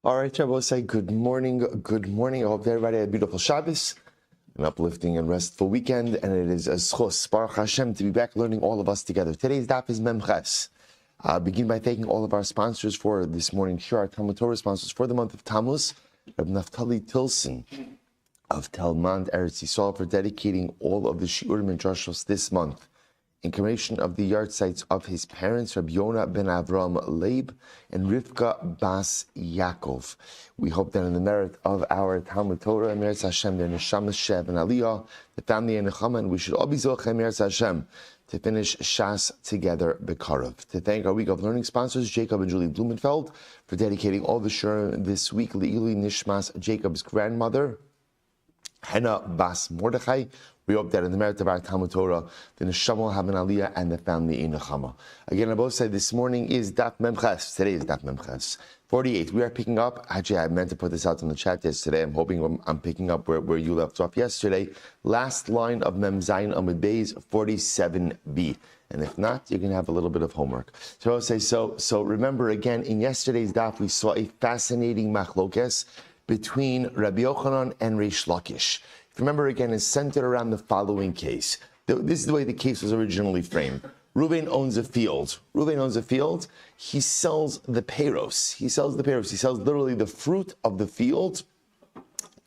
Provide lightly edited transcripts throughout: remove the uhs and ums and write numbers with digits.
All right, Rabbi, say good morning. Good morning. I hope everybody had a beautiful Shabbos, an uplifting and restful weekend, and it is a schos, Baruch Hashem, to be back learning all of us together. Today's daf is Memches. Begin by thanking all of our sponsors for this morning's shir, our Talmud Torah sponsors for the month of Tammuz, Rabbi Naftali Tilson of Telmond, Eretz Yisrael, for dedicating all of the shiurim and drashos this month in commemoration of the yard sites of his parents, Rabbi Yonah ben Avram Leib and Rivka Bas Yaakov. We hope that in the merit of our Talmud Torah, Meretz Hashem, their Neshamas Shev and Aliyah, the family and Nechama, and we should all be Zochei Meretz Hashem to finish Shas together Bekarov. To thank our week of learning sponsors, Jacob and Julie Blumenfeld, for dedicating all the shurim this week, Le'ili Nishmas, Jacob's grandmother, Hannah Bas Mordechai. We hope that in the merit of our Talmud Torah, the Neshama will have an Aliyah and the family in Nechama. Again, I both said this morning is Daf Memches. Today is Daf Memches 48. We are picking up, actually I meant to put this out on the chat yesterday. I'm hoping I'm picking up where you left off yesterday. Last line of Mem Zayin Amud Beis 47b. And if not, you can have a little bit of homework. So I'll say, so remember again, in yesterday's Daf, we saw a fascinating machlokes between Rabbi Yochanan and Reish Lakish. If you remember again, it's centered around the following case. This is the way the case was originally framed. Reuven owns a field. He sells the peiros. He sells literally the fruit of the field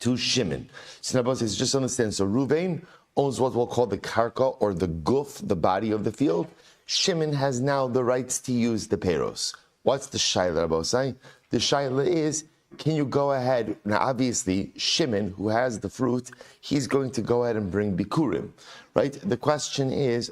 to Shimon. So now, just understand. So Reuven owns what we'll call the karka, or the guf, the body of the field. Shimon has now the rights to use the peiros. What's the shaila, Rabbi? The shaila is, can you go ahead? Now, obviously, Shimon, who has the fruit, he's going to go ahead and bring bikurim, right? The question is,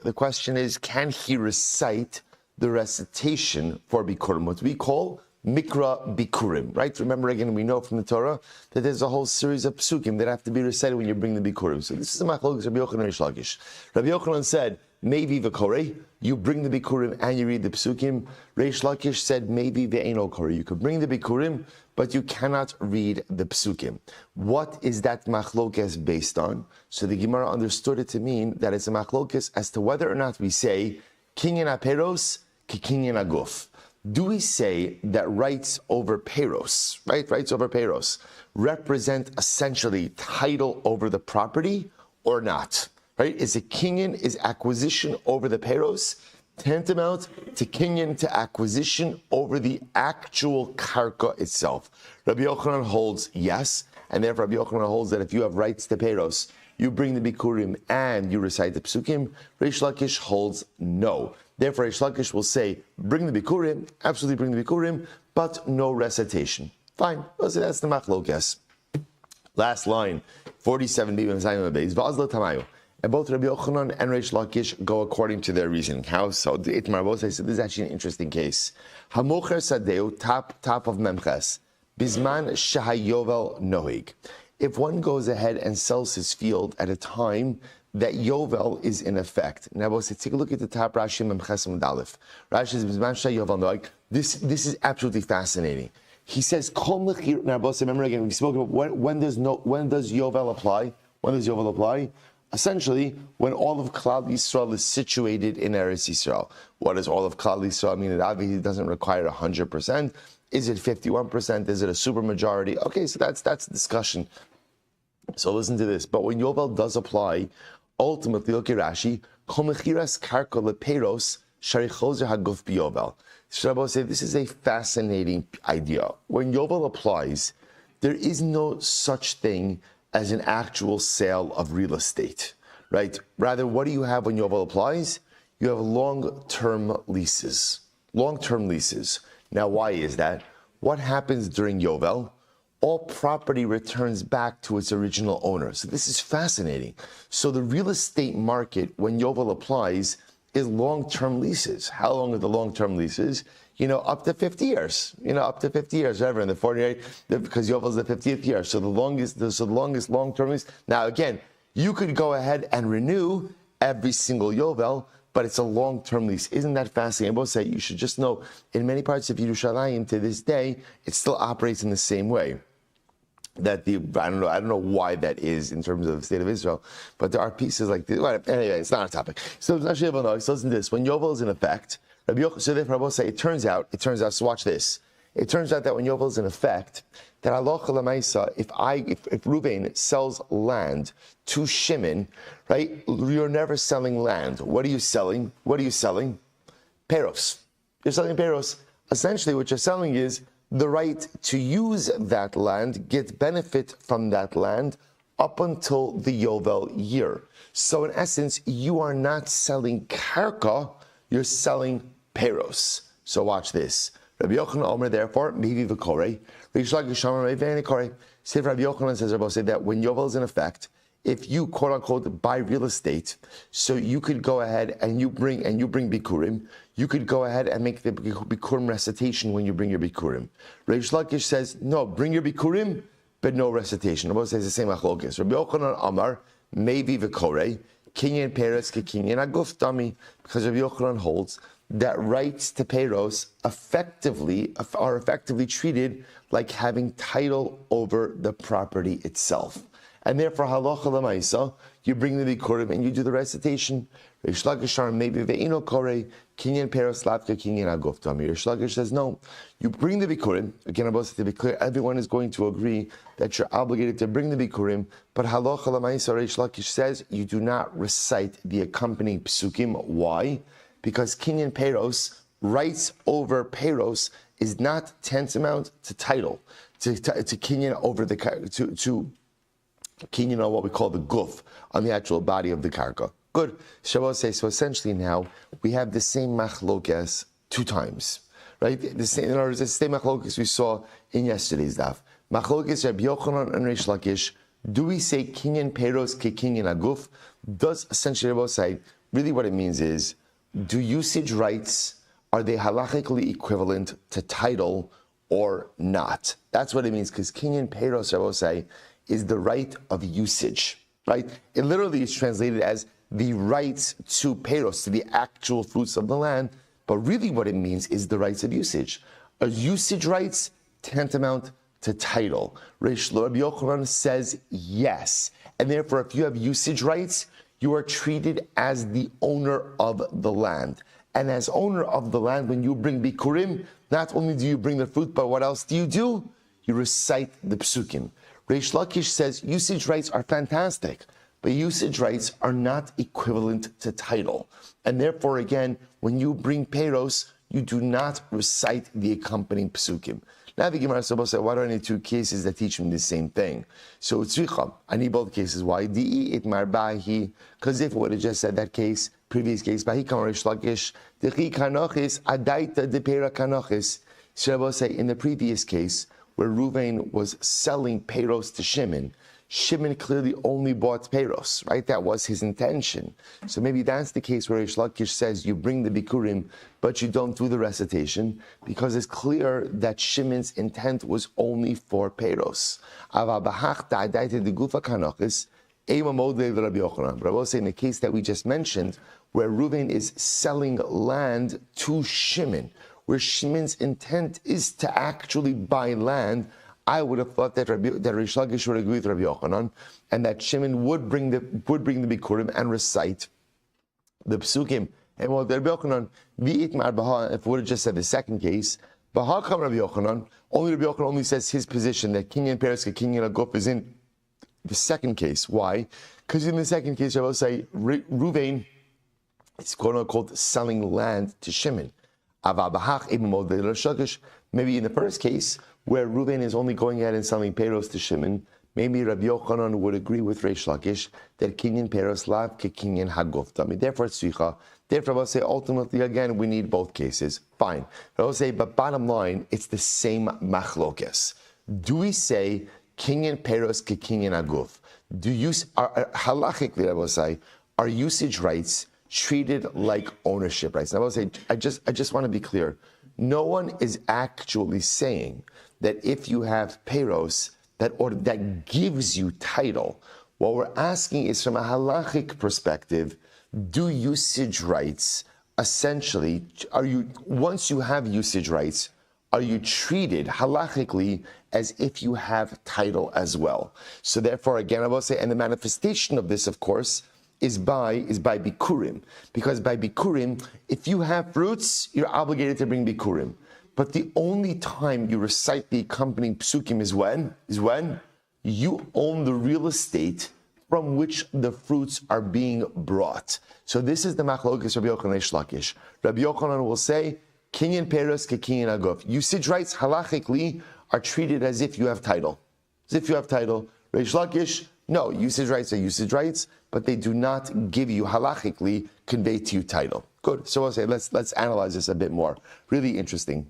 can he recite the recitation for bikurim, what we call mikra bikurim, right? Remember again, we know from the Torah that there's a whole series of psukim that have to be recited when you bring the bikurim. So this is a machlokes Rabbi Yochanan and Reish Lakish. Rabbi Yochanan said, maybe v'korei, you bring the bikurim and you read the psukim. Reish Lakish said, maybe ve'eino korei, you could bring the bikurim, but you cannot read the psukim. What is that machlokes based on? So the Gemara understood it to mean that it's a machlokes as to whether or not we say kinyan aperos ki kinyan aguf. Do we say that rights over peiros, right? Rights over peiros represent essentially title over the property or not? Right? Is acquisition over the peiros tantamount to kinyan, to acquisition over the actual karka itself? Rabbi Yochanan holds yes, and therefore Rabbi Yochanan holds that if you have rights to peiros, you bring the bikurim and you recite the psukim. Reish Lakish holds no. Therefore, Reish Lakish will say, bring the bikurim, absolutely bring the bikurim, but no recitation. Fine. So that's the machlokes. Last line, 47b, V'azla tamayu. And both Rabbi Yochanan and Reish Lakish go according to their reasoning. How? So Itmar both say, so this is actually an interesting case. Hamocher sadeu, top of Memches, Bizman shahayovel nohig. If one goes ahead and sells his field at a time that Yovel is in effect. Now, we'll take a look at the top Rashi Memches and Aleph. Rashi says, Bizman shahayovel nohig. This is absolutely fascinating. He says, Kol mechir. Now, remember again, we spoke about when does Yovel apply? When does Yovel apply? Essentially, when all of Klal Yisrael is situated in Eretz Yisrael. What does all of Klal Yisrael mean? It obviously doesn't require 100%. Is it 51%? Is it a supermajority? Okay, so that's the discussion. So listen to this. But when Yovel does apply, ultimately, look at Rashi, Komechiras karka lepeiros sharichozer haguf biyovel. Shabbat say this is a fascinating idea. When Yovel applies, there is no such thing as an actual sale of real estate, right? Rather, what do you have when Yovel applies? You have long-term leases. Long-term leases. Now, why is that? What happens during Yovel? All property returns back to its original owner. So this is fascinating. So the real estate market, when Yovel applies, is long-term leases. How long are the long-term leases? Up to 50 years. Up to 50 years, whatever. In the 48, because Yovel is the 50th year. So the longest long-term lease. Now, again, you could go ahead and renew every single Yovel, but it's a long-term lease. Isn't that fascinating? I will say, you should just know, in many parts of Yerushalayim to this day, it still operates in the same way. I don't know why that is in terms of the state of Israel, but there are pieces like this. Anyway, it's not a topic. So listen to this. When Yovel is in effect, so therefore I will say, it turns out, so watch this. It turns out that when Yovel is in effect, that halacha l'maisa, if Reuven sells land to Shimon, right? You're never selling land. What are you selling? Peros. You're selling peros. Essentially, what you're selling is the right to use that land, get benefit from that land up until the Yovel year. So in essence, you are not selling karka, you're selling peros. So watch this. Rabbi Yochanan Omer, therefore, maybe v'korei. Rish Lakish Omer, maybe v'korei. Say Rabbi Yochanan says, Rabbi say that when Yovel is in effect, if you quote unquote buy real estate, so you could go ahead and you bring bikurim, you could go ahead and make the bikurim recitation when you bring your bikurim. Rish Lakish says, no, bring your bikurim, but no recitation. Rabbi says the same machlokes. Rabbi Yochanan Amar, maybe v'korei, kinyan peres ke kinyan aguf dami, because Rabbi Yochanan holds that rights to peros are effectively treated like having title over the property itself. And therefore, halacha l'maisa, you bring the bikurim and you do the recitation. Rish Lakish maybe ve'ino korei, kinyan peros lavka kinyan aguf dami. Rish Lakish says, no, you bring the bikurim. Again, I'm supposed to be clear, everyone is going to agree that you're obligated to bring the bikurim, but halacha l'maisa, Rish Lakish says, you do not recite the accompanying psukim. Why? Because kinyan peros, rights over peros, is not tantamount to title, to kinyan over the to kinyan on what we call the guf, on the actual body of the karka. Good. Shabbos says, so essentially now we have the same machlokes two times, right? The same, in other words, the same machlokes we saw in yesterday's daf. Machlokes Rabbi Yochanan and Rish Lakish. Do we say kinyan peros ke kinyan aguf? Does essentially Shabbos say really what it means is, do usage rights, are they halachically equivalent to title or not? That's what it means, because kinyan peros, I will say, is the right of usage, right? It literally is translated as the rights to peros, to the actual fruits of the land, but really what it means is the rights of usage. Are usage rights tantamount to title? Rabbi Yochanan says yes, and therefore if you have usage rights, you are treated as the owner of the land. And as owner of the land, when you bring bikurim, not only do you bring the fruit, but what else do? You recite the psukim. Reish Lakish says usage rights are fantastic, but usage rights are not equivalent to title. And therefore, again, when you bring peros, you do not recite the accompanying psukim. Now the Gemara said, why do I need two cases that teach me the same thing? So tzricha, I need both cases. Why? Because if it would have just said that case, previous case, bahi kamar Reish Lakish, dechi kanochis adaita depera kanochis. So say in the previous case, where Reuven was selling peros to Shimon, Shimon clearly only bought peros, right? That was his intention. So maybe that's the case where Reish Lakish says you bring the bikurim, but you don't do the recitation, because it's clear that Shimon's intent was only for peros. But I will say in the case that we just mentioned, where Reuven is selling land to Shimon, where Shimon's intent is to actually buy land, I would have thought that Reish Lakish would agree with Rabbi Yochanan, and that Shimon would bring the bikurim and recite the psukim. And what Rabbi Yochanan, if we would have just said the second case, Baha Kam Rabbi Yochanan, Rabbi Yochanan only says his position that kinyan peres ke kinyan aguf is in the second case. Why? Because in the second case, I will say Reuven is quote unquote selling land to Shimon. Maybe in the first case, where Reuven is only going ahead and selling peros to Shimon, maybe Rabbi Yochanan would agree with Reish Lakish that kinyan peros lav ke kinyan haguf dami. Therefore, it's tzricha. Therefore, I will say ultimately again we need both cases. Fine. I will say, but bottom line, it's the same machlokes. Do we say kinyan peros ke kinyan haguf? Do you halachically? I will say, are usage rights treated like ownership rights? And I will say, I just want to be clear. No one is actually saying that if you have peros that gives you title. What we're asking is from a halachic perspective, do usage rights essentially, once you have usage rights, are you treated halachically as if you have title as well? So therefore, again, I will say, and the manifestation of this, of course, is by bikurim. Because by bikurim, if you have fruits, you're obligated to bring bikurim. But the only time you recite the accompanying psukim is when you own the real estate from which the fruits are being brought. So this is the machlokes Rabbi Yochanan Shlakish. Rabbi Yochanan will say, kinyan peros ke kinyan aguf. Usage rights halachically are treated as if you have title. As if you have title. Reish Lakish, no, usage rights are usage rights, but they do not give you halachically convey to you title. Good. So we'll say let's analyze this a bit more. Really interesting.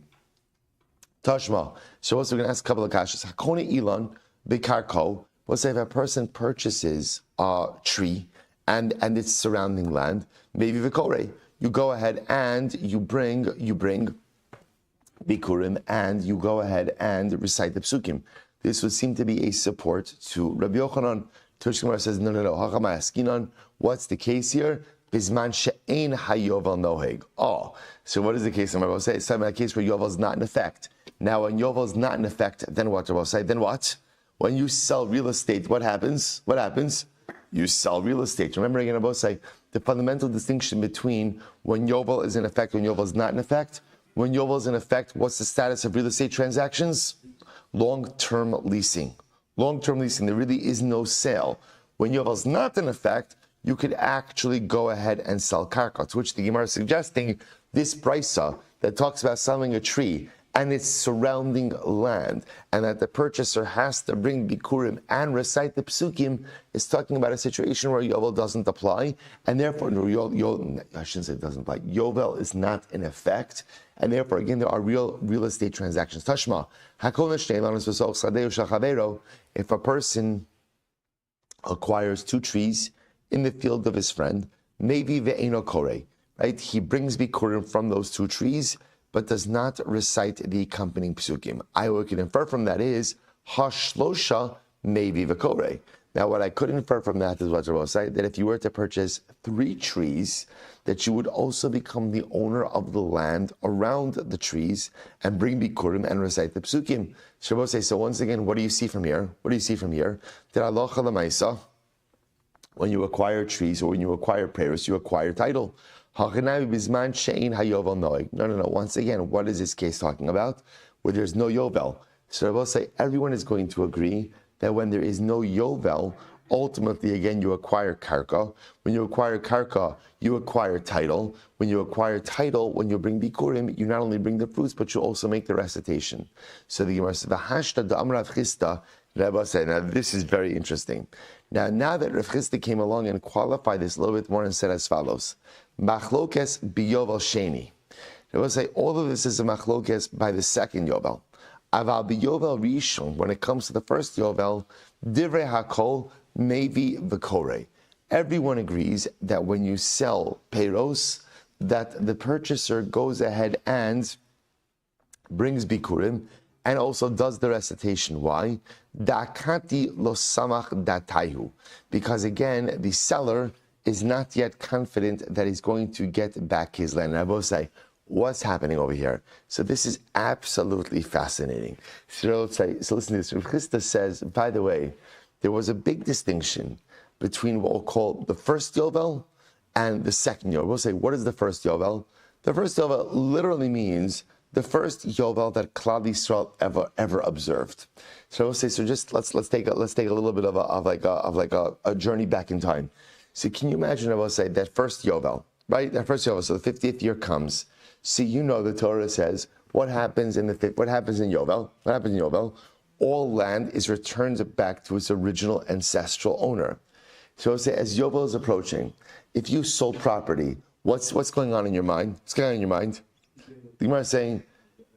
Tashma. So also we're going to ask a couple of kashas. Hakone Elon Bekarko. We'll say if a person purchases a tree and its surrounding land, maybe Vikore, you go ahead and you bring Bikurim and you go ahead and recite the psukim. This would seem to be a support to Rabbi Yochanan. Tush Gemara says, no. What's the case here? Bisman she'ein hayovel noheg. Oh, so what is the case? I'm going to say it's a case where yovel is not in effect. Now, when yovel is not in effect, then what? Then what? When you sell real estate, what happens? You sell real estate. Remember again, I say the fundamental distinction between when yovel is in effect and when yovel is not in effect. When yovel is in effect, what's the status of real estate transactions? Long-term leasing. Long-term leasing, there really is no sale. When yovel is not in effect, you could actually go ahead and sell karka, to which the Gemara is suggesting this brisa that talks about selling a tree and its surrounding land, and that the purchaser has to bring bikurim and recite the psukim, is talking about a situation where yovel doesn't apply, and therefore, I shouldn't say it doesn't apply, yovel is not in effect, and therefore, again, there are real estate transactions. Tashma, if a person acquires two trees in the field of his friend, maybe ve'eno kore, right? He brings bikurim from those two trees, but does not recite the accompanying psukim. I what we can infer from that is hashlosha maybe v'kore. Now, what I could infer from that is what I will say, that if you were to purchase 3 trees, that you would also become the owner of the land around the trees and bring bikurim and recite the psukim. Shabbos say, so once again, what do you see from here? That Allah Lamaisa, when you acquire trees or when you acquire prayers, you acquire title. No. Once again, what is this case talking about? Where there's no yovel. So I will say everyone is going to agree that when there is no yovel, ultimately, again, you acquire karka. When you acquire karka, you acquire title. When you acquire title, when you bring bikurim, you not only bring the fruits, but you also make the recitation. So the Gemara says, "V'hashta da'amrav chista." Rabbi said, now this is very interesting. Now that Rav Chisda came along and qualified this a little bit more and said as follows: Machlokes biyovel sheni. Rabbi say all of this is a machlokes by the second yovel. Aval biyovel rishon, when it comes to the first yovel, divrei hakol maybe v'kore. Everyone agrees that when you sell peiros, that the purchaser goes ahead and brings bikurim and also does the recitation. Why? Da'akati lo samach dataihu. Because again, the seller is not yet confident that he's going to get back his land. And I will say, what's happening over here? So this is absolutely fascinating. So listen to this. Rav Chisda says, by the way, there was a big distinction between what we'll call the first yovel and the second yovel. We'll say, what is the first yovel? The first yovel literally means the first yovel that Klal Yisrael ever observed. So I will say, so just let's take a little bit of a journey back in time. So can you imagine? I will say that first yovel, right? That first yovel. So the 50th year comes. See, you know the Torah says what happens in yovel? What happens in yovel? All land is returned back to its original ancestral owner. So I will say, as yovel is approaching, if you sold property, what's going on in your mind? What's going on in your mind? The Gemara is saying,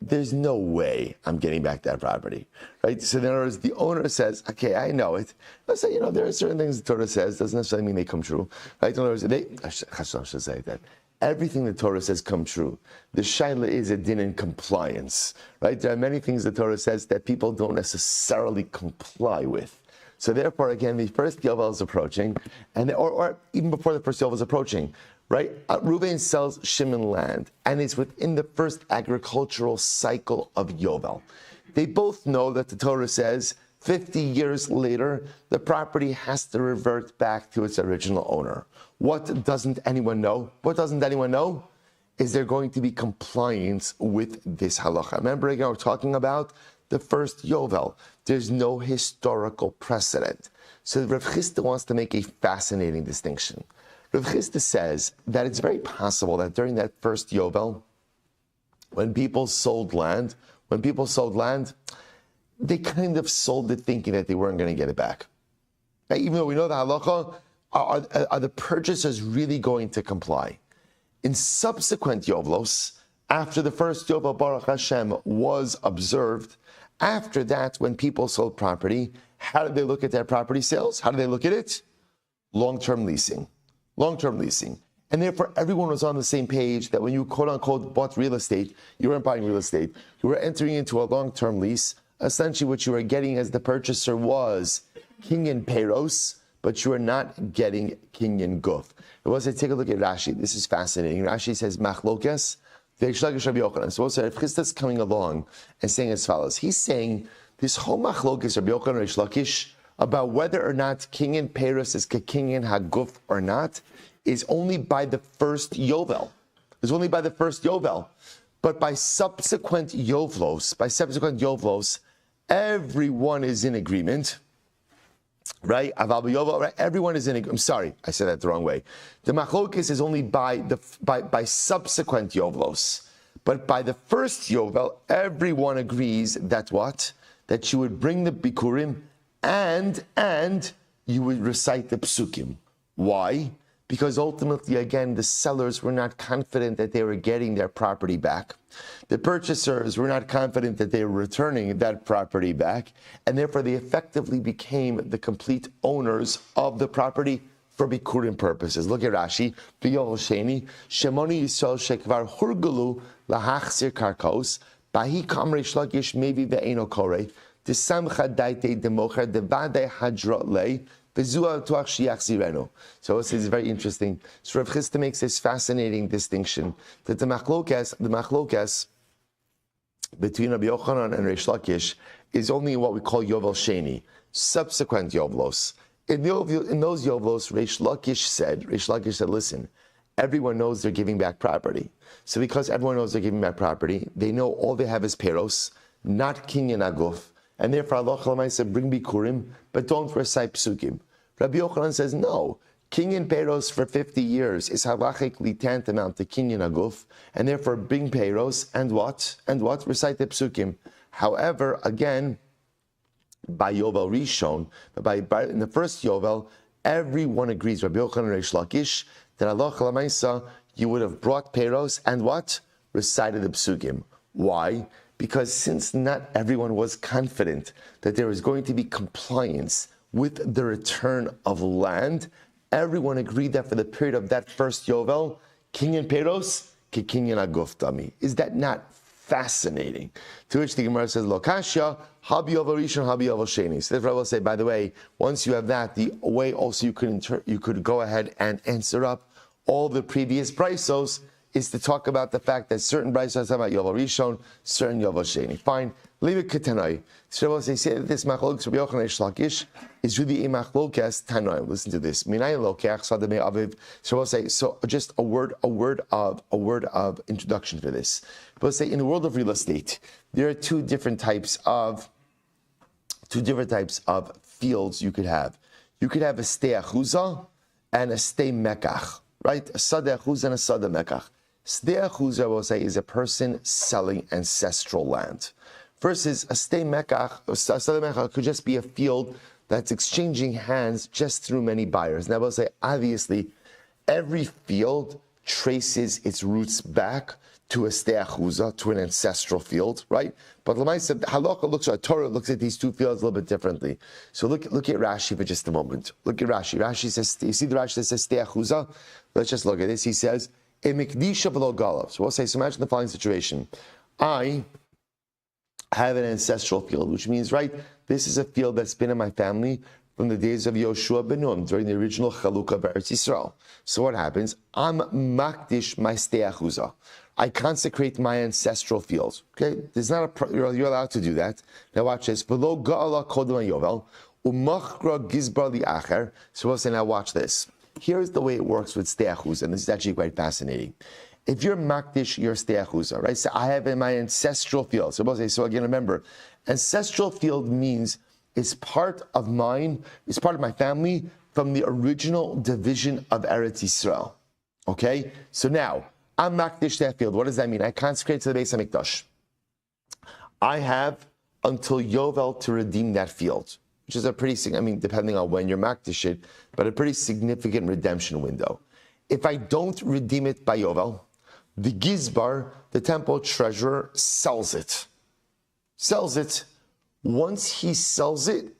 there's no way I'm getting back that property, right? So in other words, the owner says, okay, I know it. Let's say, there are certain things the Torah says, doesn't necessarily mean they come true, right? In other words, I should say that. Everything the Torah says come true. The shaila is a din in compliance, right? There are many things the Torah says that people don't necessarily comply with. So therefore, again, the first yovel is approaching, and or even before the first yovel is approaching, right? Reuven sells Shimon land, and it's within the first agricultural cycle of yovel. They both know that the Torah says 50 years later, the property has to revert back to its original owner. What doesn't anyone know? is there going to be compliance with this halacha? Remember again, we're talking about the first Yovel. There's no historical precedent. So Rav Chisda wants to make a fascinating distinction. Rav Chisda says that it's very possible that during that first Yovel, when people sold land, they kind of sold it thinking that they weren't going to get it back. Right? Even though we know the halacha, are the purchasers really going to comply? In subsequent Yovlos, after the first Yovel Baruch Hashem was observed, after that, when people sold property, how did they look at their property sales? How did they look at it? Long-term leasing. Long-term leasing. And therefore, everyone was on the same page that when you quote-unquote bought real estate, you weren't buying real estate. You were entering into a long-term lease. Essentially, what you were getting as the purchaser was kinyan peiros, but you are not getting kinyan guf. It was to take a look at Rashi. This is fascinating. Rashi says, machlokes, ve'ishlagish Rabbi Yochanan. So also, Rav Chisda is coming along and saying as follows. He's saying, this whole machlokes, Rabbi Yochanan and Reish Lakish, about whether or not kinyan peiros is kinyan haguf or not, is only by the first Yovel. It's only by the first Yovel. But by subsequent Yovlos, everyone is in agreement. Right? Everyone is in agreement. I'm sorry, I said that the wrong way. The machlokes is only by subsequent Yovlos. But by the first Yovel, everyone agrees that what? That you would bring the Bikurim and you would recite the Psukim. Why? Because ultimately, again, the sellers were not confident that they were getting their property back. The purchasers were not confident that they were returning that property back, and therefore they effectively became the complete owners of the property for Bikurim purposes. Look at Rashi. Shemoni Yisrael shekvar hurgulu lahachzir karkos bahi kamre shlagish maybe ve'eno kore desamcha daite democher devade hadrot lei. So this is very interesting. So Rav Chisda makes this fascinating distinction that the machlokes between Rabbi Yochanan and Reish Lakish is only what we call Yovel Sheni, subsequent Yovlos. In those Yovlos, Reish Lakish said, listen, everyone knows they're giving back property. So because everyone knows they're giving back property, they know all they have is peros, not kinyan aguf. And therefore, Allah said, bring Bikurim, but don't recite Psukim. Rabbi Yochanan says, no, kinyan peiros for 50 years is halachically tantamount to kinyan aguf, and therefore bring peiros, and what? Recite the Psukim. However, again, by Yovel Rishon, in the first Yovel, everyone agrees, Rabbi Yochanan and Reish Lakish, that Allah you would have brought peiros, and what? Recited the Psukim. Why? Because since not everyone was confident that there was going to be compliance with the return of land, everyone agreed that for the period of that first Yovel, kinyan peiros, kinyan aguf dami. Is that not fascinating? To which the Gemara says, Lokasha, habi Yovel Rishon, habi Yovel Sheni. So therefore I will say, by the way, once you have that, the way also you could go ahead and answer up all the previous braisos is to talk about the fact that certain braisos talk about Yovel Rishon, certain Yovel Sheni. Fine. Leave it ketanoi. So they say that this machlokes Rabbi Yochanan Reish Lakish is really a machlokes tanoim. Listen to this. Minay lokach sadamei aviv. So we'll say, so just a word of introduction for this. We'll say in the world of real estate, there are two different types of fields you could have. You could have a stei achuza and a stei mekach, right? A sadeh achuza and a sadeh mekach. Stei achuza, I will say, is a person selling ancestral land. Versus a stei mekach, a sadeh mekach could just be a field that's exchanging hands just through many buyers. And I will say, obviously, every field traces its roots back to a stei achuza, to an ancestral field, right? But Lamaisa, halakha Torah looks at these two fields a little bit differently. So look at Rashi for just a moment. Look at Rashi. Rashi says, you see the Rashi that says stei achuza? Let's just look at this. He says, a mikdisha v'lo galav. So we'll say, so imagine the following situation. I have an ancestral field, which means, right, this is a field that's been in my family from the days of Yoshua ben Nun, during the original Chalukah of Eretz Yisrael. So what happens? I'm makdish my stei achuza. I consecrate my ancestral fields. Okay, there's not you're allowed to do that. Now watch this. V'lo ga'ala kodem yovel umachra gizbar li'acher. So we'll say, now watch this. Here's the way it works with stei achuza, and this is actually quite fascinating. if you're makdish, you're stei achuza, right? So I have in my ancestral field. So again, remember, ancestral field means it's part of mine, it's part of my family from the original division of Eretz Yisrael. Okay? So now, I'm makdish that field. What does that mean? I consecrate to the Beis HaMikdash. I have until Yovel to redeem that field, which is a pretty, depending on when you're makdish it, but a pretty significant redemption window. If I don't redeem it by Yovel, the Gizbar, the temple treasurer, sells it. Once he sells it,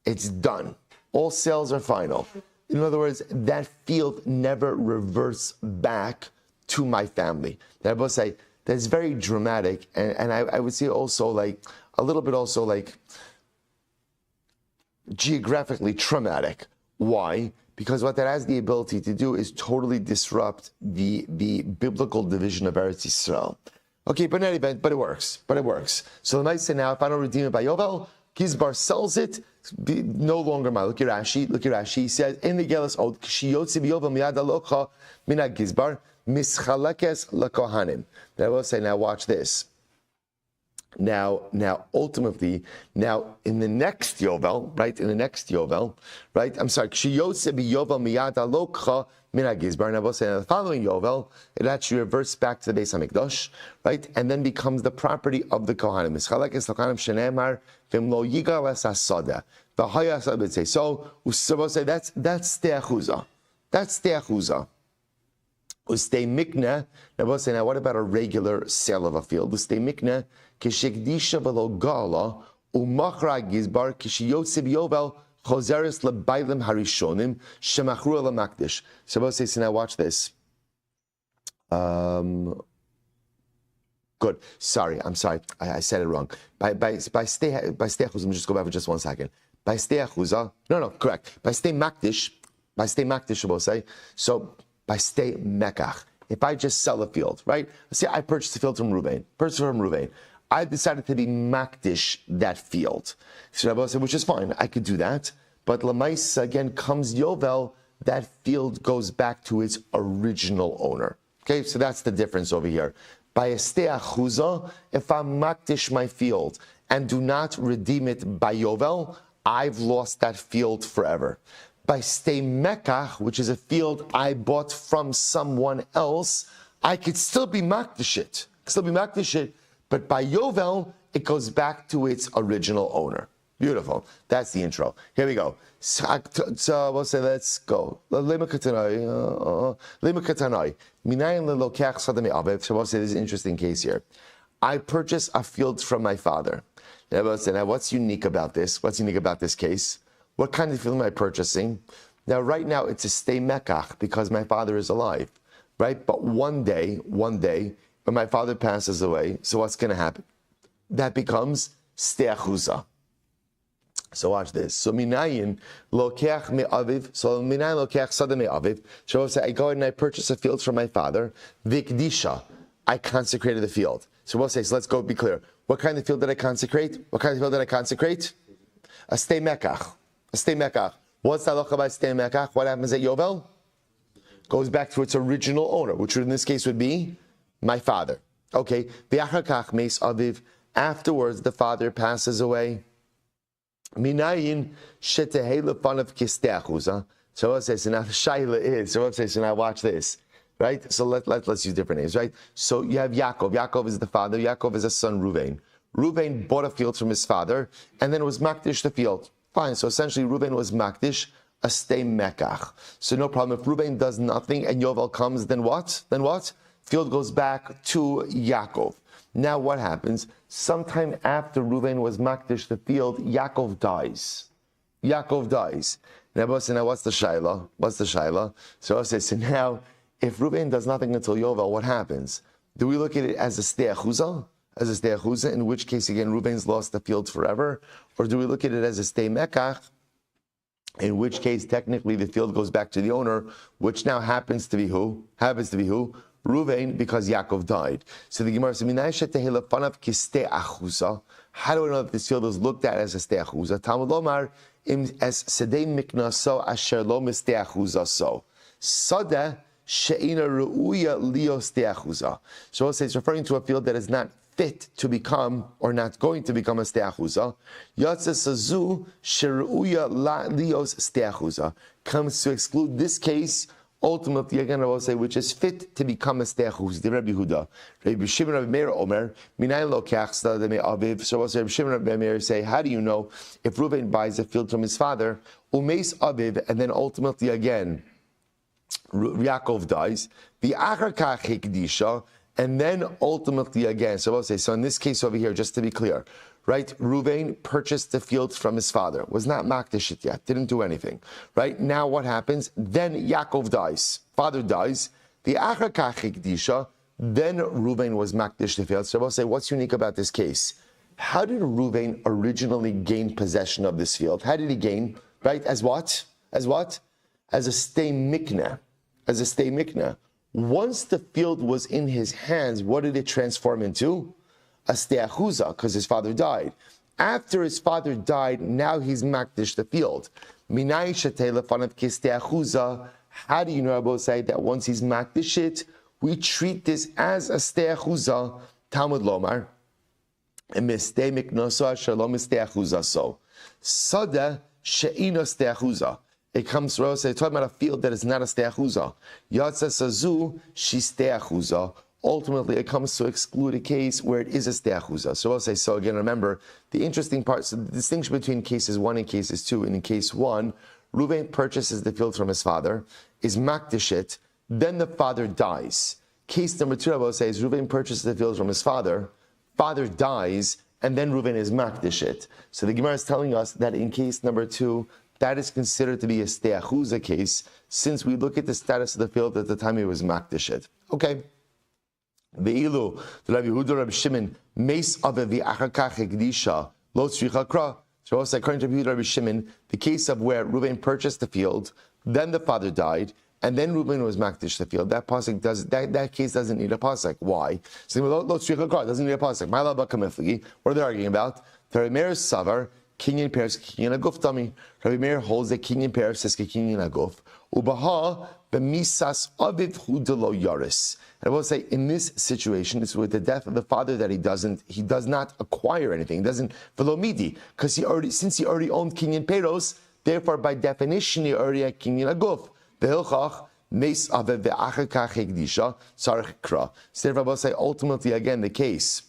it's done. All sales are final. In other words, that field never reverts back to my family. That I would say that's very dramatic, and I would say also like a little bit also like geographically traumatic. Why? Because what that has the ability to do is totally disrupt the biblical division of Eretz Yisrael. Okay, but in any event, but it works. So the might say now, if I don't redeem it by Yovel, Gizbar sells it, no longer mine. Look at Rashi. He says, in the Gelas Od, Kshiyotzi b'Yovel miyad alocha mina Gizbar, mischalekes lakohanim. That will say, now watch this. Now, ultimately, in the next Yovel, right? I'm sorry. Kshiyotze b'Yovel miyad alocha mina Gizbar. Now, we'll say, in the following Yovel, it actually reverts back to the Beis HaMikdash, right? And then becomes the property of the Kohanim. Mischalekes lakohanim shenemar v'mlo yigal es hasoda. The Hayas would say. So, we're supposed to say that's stei achuza. Ustei mikne. Now, we'll say, now what about a regular sale of a field? Ustei mikne. Kishekdisha v'lo gala umachra gizbar kishiyotze b'yovel chozeres lebailim harishonim shemachru lamakdish. So now watch this. Good. I'm sorry. I said it wrong. By stei achuza. Let me just go back for just 1 second. By stei achuza. No, correct. By stei makdish. I will say. So by stei mekach. If I just sell a field, right? Let's say I purchased a field from Ruvain. I decided to be makdish that field. So Rabbi said, which is fine, I could do that. But Lamais, again, comes Yovel, that field goes back to its original owner. Okay, so that's the difference over here. By a stei achuza, if I'm makdish my field and do not redeem it by Yovel, I've lost that field forever. By stei mekach, which is a field I bought from someone else, I could still be makdish it. But by Yovel, it goes back to its original owner. Beautiful. That's the intro. Here we go. So we'll say, let's go. So we'll say, this is an interesting case here. I purchased a field from my father. Now, what's unique about this? What's unique about this case? What kind of field am I purchasing? Now, right now, it's a stei mekach because my father is alive, right? But one day, when my father passes away, so what's going to happen? That becomes stei achuza. So watch this. So minayin lokeach me'aviv. So minayin lokeach sada me'aviv. So I go ahead and I purchase a field from my father. Vikdisha. I consecrated the field. So we'll say, so let's go be clear. What kind of field did I consecrate? A stei mekach. What's the halacha by stei mekach? What happens at Yovel? Goes back to its original owner, which in this case would be my father. Okay. Afterwards, the father passes away. Minayin shetehelefanov kistei achuza. So what says now the shaila is. So what says now watch this, right? So let's use different names, right? So you have Yaakov. Yaakov is the father. Yaakov is a son. Ruvain. Ruvain bought a field from his father, and then was makdish the field. Fine. So essentially, Ruvain was makdish a stei mekach. So no problem. If Ruvain does nothing and Yovel comes, then what? Field goes back to Yaakov. Now what happens? Sometime after Ruvain was makdish the field, Yaakov dies. Now what's the shaila? So I say, so now, if Ruvain does nothing until Yovel, what happens? Do we look at it as a stei achuza? In which case, again, Ruvain's lost the field forever? Or do we look at it as a stei mekach? In which case, technically, the field goes back to the owner, which now happens to be who? Ruvain, because Yaakov died. So the Gemara says, how do I know that this field is looked at as a stei achuza? Talmud Lomar, as sedei miknaso asher lo mistei achuza so. Sada she'ina ru'uya lios te'achuza. So it's referring to a field that is not fit to become or not going to become a steachuza. Yatsa sazu sheruya la lios steachuza comes to exclude this case. Ultimately, again, I will say, which is fit to become a steachus. The Rabbi Huda, Rabbi Shimon Rabbi Meir Omer, Minay lo kachsta de me aviv. So also Rabbi Shimon Rabbi Meir say, how do you know if Reuven buys a field from his father, umeis aviv, and then ultimately again, Yaakov dies, the achar kach hikdisha, and then ultimately again. So I will say, so in this case over here, just to be clear, right? Reuven purchased the field from his father, was not makdish it yet, didn't do anything. Right now, what happens? Then Yaakov dies, father dies. The achar kach hikdisha, then Reuven was makdish the field. So I will say, what's unique about this case? How did Reuven originally gain possession of this field? How did he gain? Right? As what? As what? As a stay mikna. As a stay mikna. Once the field was in his hands, what did it transform into? A steachuza, because his father died. After his father died, now he's makdish the field. Minay shatei lefanav kisteachuza. How do you know, Rabbi say that once he's makdish it, we treat this as a steachuza? Talmud lomar. Mistei miknosa shalom steachuza so. Sada she'ina steachuza. It comes to say, talking about a field that is not a steachuza. Yatsa sazu, she steachuza. Ultimately, it comes to exclude a case where it is a steachuza. So I'll say, so again, remember, the interesting part, so the distinction between cases 1 and cases 2, and in case 1, Reuven purchases the field from his father, is makdish it, then the father dies. Case number 2, I will say, is Reuven purchases the field from his father, father dies, and then Reuven is makdish it. So the Gemara is telling us that in case number 2, that is considered to be a steachuza case, since we look at the status of the field at the time he was makdish it. Okay. Ve'ilu, the Rabbi Huda, Rabbi Shimon, meis aviv v'achar kach hekdisha, lo tzricha kra. So also according to Rabbi Huda, Rabbi Shimon, the case of where Reuven purchased the field, then the father died, and then Reuven was makdish the field. That pasuk does that case doesn't need a pasuk. Why? So lo tzricha kra doesn't need a pasuk. My lava kamifligi. What are they arguing about? The Rabbi Meir savar. Kinyan Paris, Kinyan Aguf dummy. Rabbi Meir holds that Kinyan Paris says Kinyan Aguf. Ubaha b'misas aviv hu delo yaris. And I will say, in this situation, it's with the death of the father that he does not acquire anything. He doesn't velomidi, because since he already owned Kinyan Peros, therefore by definition he already had Kinyan Aguf. Behilchach meis aviv ve'achar kach hekdisha sarich kra. So therefore I will say, ultimately again the case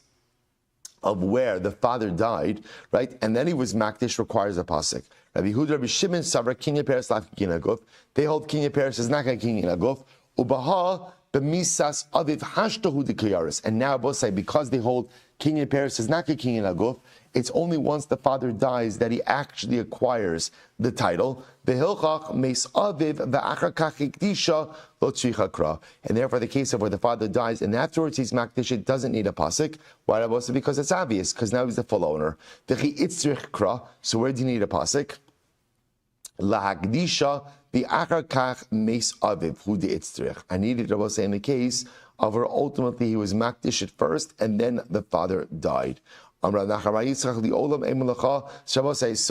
of where the father died, right, and then he was makdish requires a pasuk. Rabbi Huda, Rabbi Shimon, Savra, Kinyan Peres, Laf Kinyan Aguf. They hold Kinyan Peres is not Kinyan Aguf. Ubaha b'misas aviv hashtahu dekayaris. And now both say because they hold Kinyan Peres is not Kinyan Aguf, it's only once the father dies that he actually acquires the title. Behilchach meis aviv v'achar kach hikdisha lo tzricha kra. And therefore, the case of where the father dies and afterwards he's makdish, it doesn't need a pasuk. Why? Also because it's obvious, because now he's the full owner. V'chi itzrich kra. So where do you need a pasuk? Lahagdisha v'achar kach meis aviv hu de itzrich. I needed to say in the case of where ultimately he was makdish at first and then the father died. So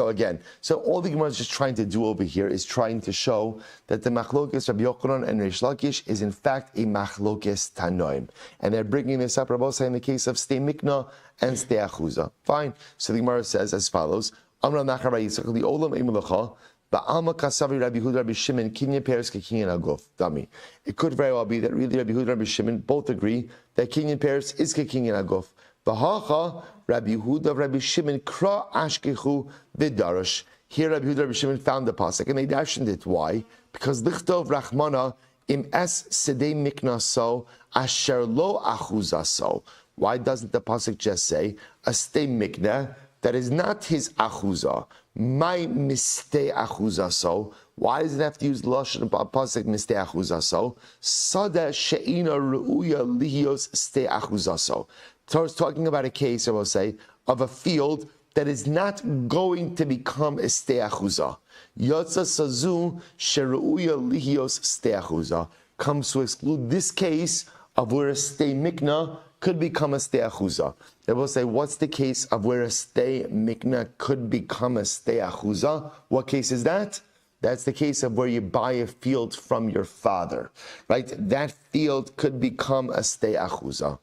again, so all the Gemara is just trying to do over here is trying to show that the machlokes Rabbi Yochanan and Reish Lakish is in fact a machlokes tanoim, and they're bringing this up, Rabbi, in the case of stei mikna and stei achuza. Fine. So the Gemara says as follows: Amra nachar Yitzchak the olam emulacha. Ba'alma kasavi Rabbi Huda Rabbi Shimon Kinyan Peres Kinyan Aguf. Dummy. It could very well be that really Rabbi Huda and Rabbi Shimon both agree that Kinyan Peres is Kinyan Aguf. V'hacha Rabbi Huda Rabbi Shimon Kra Ashkechu V'Darash. Here Rabbi Huda Rabbi Shimon found the pasuk and they dashed it. Why? Because Lichtov Rachmana im es sedei miknaso asher lo achuzaso. Why doesn't the pasuk just say a stei mikna that is not his achuza? My mistei achuzaso. Why does it have to use lashon pasuk mistei achuzaso? Sada she'ina ru'uya lihios stei achuzaso. So it's talking about a case, I will say, of a field that is not going to become a stei achuza. Yotza sazu sheru'uya lihios stei achuza comes to exclude this case of where a stei mikna could become a stei achuza. They will say, what's the case of where a stei mikna could become a stei achuza? What case is that? That's the case of where you buy a field from your father, right? That field could become a stei achuza.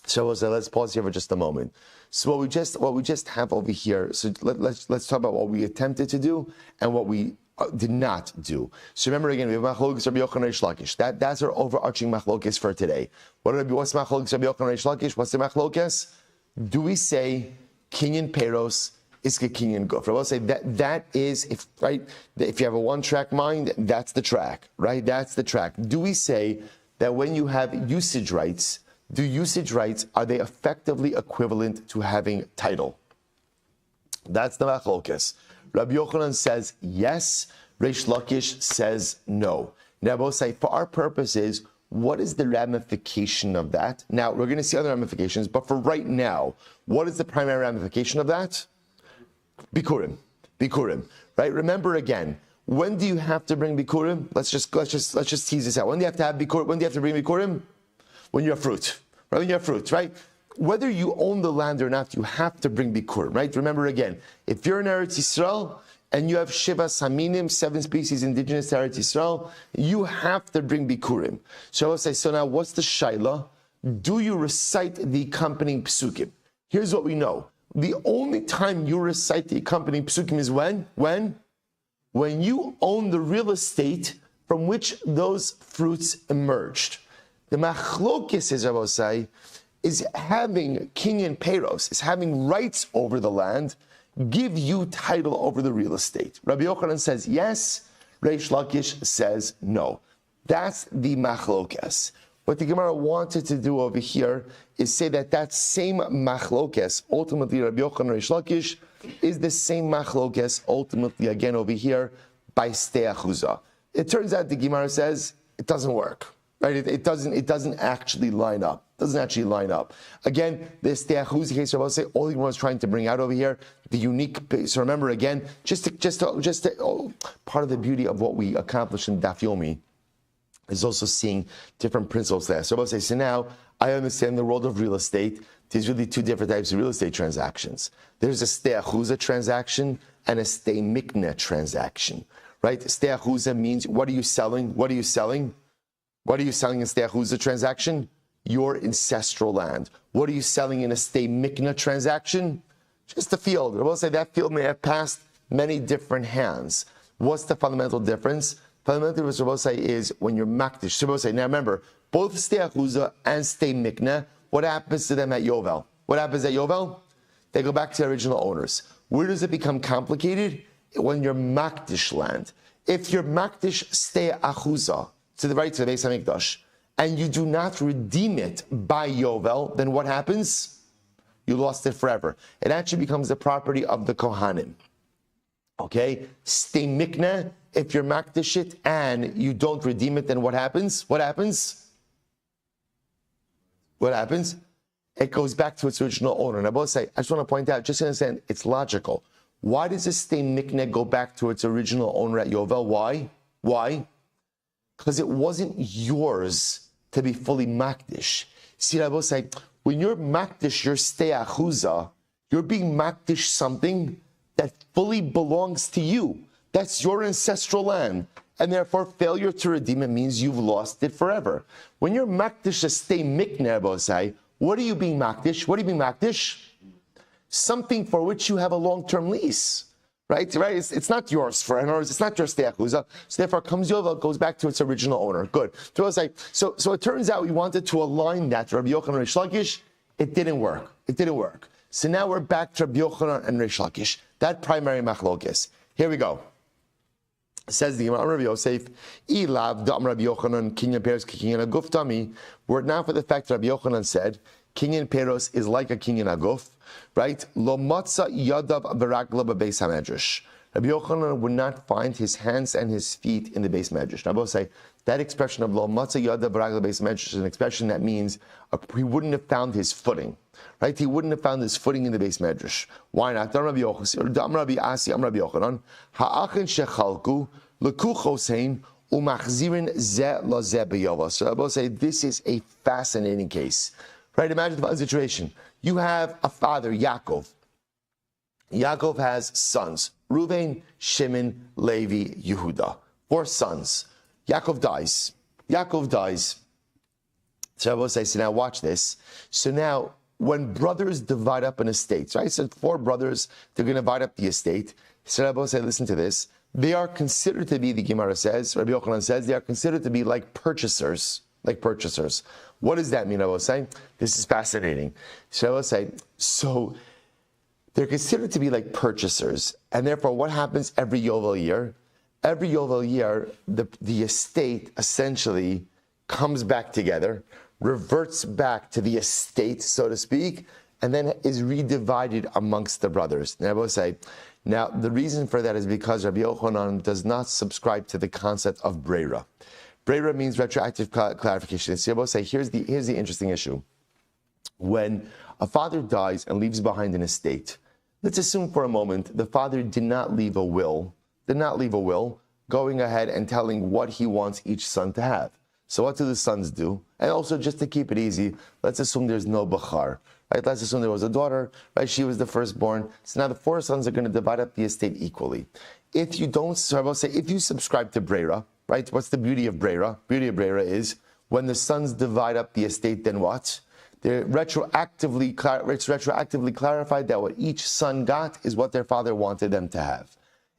So let's pause here for just a moment. So what we just have over here. So let's talk about what we attempted to do and what we did not do. So remember again, we have machlokes Rabbi Yochanan Reish Lakish. That's our overarching machlokes for today. What's machlokes Rabbi Yochanan Reish Lakish? What's the machlokes? Do we say kinyan peros is kinyan guf? I will say that is if you have a one-track mind, that's the track, right? That's the track. Do we say that when you have usage rights? Are they effectively equivalent to having title? That's the machlokes. Rabbi Yochanan says yes. Reish Lakish says no. Now, both say for our purposes, what is the ramification of that? Now, we're going to see other ramifications, but for right now, what is the primary ramification of that? Bikurim, right? Remember again, when do you have to bring bikurim? Let's just tease this out. When do you have to have bikurim? When do you have to bring bikurim? When you have fruit, right? When you have fruit, right? Whether you own the land or not, you have to bring bikurim, right? Remember again, if you're in Eretz Yisrael and you have Shiva Saminim, 7 species indigenous to Eretz Yisrael, you have to bring bikurim. So I will say, so now what's the shaila? Do you recite the accompanying psukim? Here's what we know. The only time you recite the accompanying psukim is when? When you own the real estate from which those fruits emerged. The machlokes, as I will say, is having kinyan peros, is having rights over the land, give you title over the real estate. Rabbi Yochanan says yes, Reish Lakish says no. That's the machlokes. What the Gemara wanted to do over here is say that same machlokes, ultimately Rabbi Yochanan Reish Lakish, is the same machlokes, ultimately again over here, by stei achuza. It turns out the Gemara says it doesn't work. Right? It doesn't actually line up. Again, the stei achuza case, I will say, all he was trying to bring out over here, the unique. So remember again, just part of the beauty of what we accomplished in Daf Yomi is also seeing different principles there. So I will say, so now I understand the world of real estate. There's really 2 different types of real estate transactions. There's a stei achuza transaction and a stei mikna transaction. Right? Stei achuza means what are you selling? What are you selling in stei achuza transaction? Your ancestral land. What are you selling in a stei mikna transaction? Just a field. I will say that field may have passed many different hands. What's the fundamental difference? Fundamental difference, I will say, is when you're makdish. So I will say, now remember, both stei achuza and stei mikna, what happens to them at Yovel? What happens at Yovel? They go back to the original owners. Where does it become complicated? When you're makdish land. If you're makdish stei achuza, to the right, to the Beis HaMikdash, and you do not redeem it by Yovel, then what happens? You lost it forever. It actually becomes the property of the Kohanim. Okay? Stei mikna, if you're makdish it and you don't redeem it, then what happens? What happens? It goes back to its original owner. And I both say, I just want to point out, just to understand, it's logical. Why does this stei mikna go back to its original owner at Yovel? Why? Because it wasn't yours to be fully makdish. See, I will say, when you're makdish, your stei achuza, you're being makdish something that fully belongs to you. That's your ancestral land. And therefore, failure to redeem it means you've lost it forever. When you're makdish a stei mikna, I will say, what are you being makdish? Something for which you have a long-term lease. Right? It's not yours for, in other words, it's not your stei achuza. So therefore, comes Yovel, goes back to its original owner. Good. So it turns out we wanted to align that to Rabbi Yochanan Reish Lakish. It didn't work. So now we're back to Rabbi Yochanan and Reish Lakish. That primary machlokes. Here we go. Says the Gemara, Rabbi Yosef, Ilav dam Rabbi Yochanan kinyan peros kinyan aguf dami. Were it not for the fact that Rabbi Yochanan said kinyan peros is like a kinyan aguf. Right? Lo matza yadav v'ragla b'beis hamedrash. Rabbi Yochanan would not find his hands and his feet in the beis medrash. Now, I will say that expression of lo matza yadav v'ragla b'beis hamedrash is an expression that means he wouldn't have found his footing. Right? He wouldn't have found his footing in the beis medrash. Why not? Dam Rabbi Asi, Am Rabbi Yochanan, ha'achin shechalku lekuchosein umachzirin ze la ze b'yova. So I will say this is a fascinating case. Right? Imagine the situation. You have a father, Yaakov, Yaakov has sons. Reuven, Shimon, Levi, Yehuda. 4 sons. Yaakov dies. So I will say, so now watch this. So now, when brothers divide up an estate, right? So 4 brothers, they're going to divide up the estate. So I will say, listen to this. They are considered to be, the Gemara says, Rabbi Yochanan says, they are considered to be like purchasers. What does that mean, I will say? This is fascinating. So I will say, so they're considered to be like purchasers. And therefore, what happens every Yovel year? Every Yovel year, the estate essentially comes back together, reverts back to the estate, so to speak, and then is redivided amongst the brothers. And I will say, now the reason for that is because Rabbi Yochanan does not subscribe to the concept of Breira. Breira means retroactive clarification. So I will say, here's the interesting issue. When a father dies and leaves behind an estate, let's assume for a moment the father did not leave a will, going ahead and telling what he wants each son to have. So what do the sons do? And also, just to keep it easy, let's assume there's no Bachar. Right? Let's assume there was a daughter, right? She was the firstborn. So now the 4 sons are going to divide up the estate equally. If you don't, so I will say, if you subscribe to Breira, right? What's the beauty of Breira? Beauty of Breira is when the sons divide up the estate, then what? It's retroactively clarified that what each son got is what their father wanted them to have.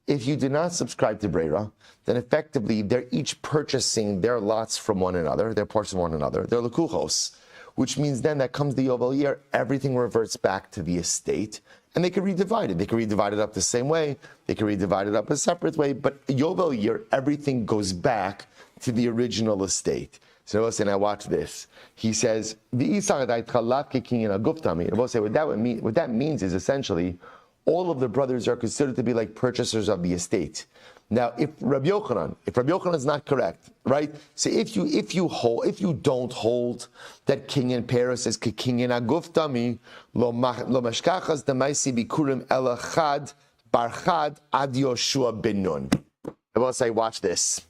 If you do not subscribe to Breira, then effectively they're each purchasing their lots from one another, their portions from one another, their lekuchos, which means then that comes the Yovel year, everything reverts back to the estate, and they can redivide it. They can redivide it up the same way, they can redivide it up a separate way, but Yovel year, everything goes back to the original estate. So listen, now watch this. He says, what that means is essentially, all of the brothers are considered to be like purchasers of the estate. Now, if Rabbi Yochanan is not correct, right? So if you don't hold that king in Paris is king in Aguf Dami, lo mashkachas damaisi bikurim elachad barchad ad Yoshua ben Nun. I will say, watch this.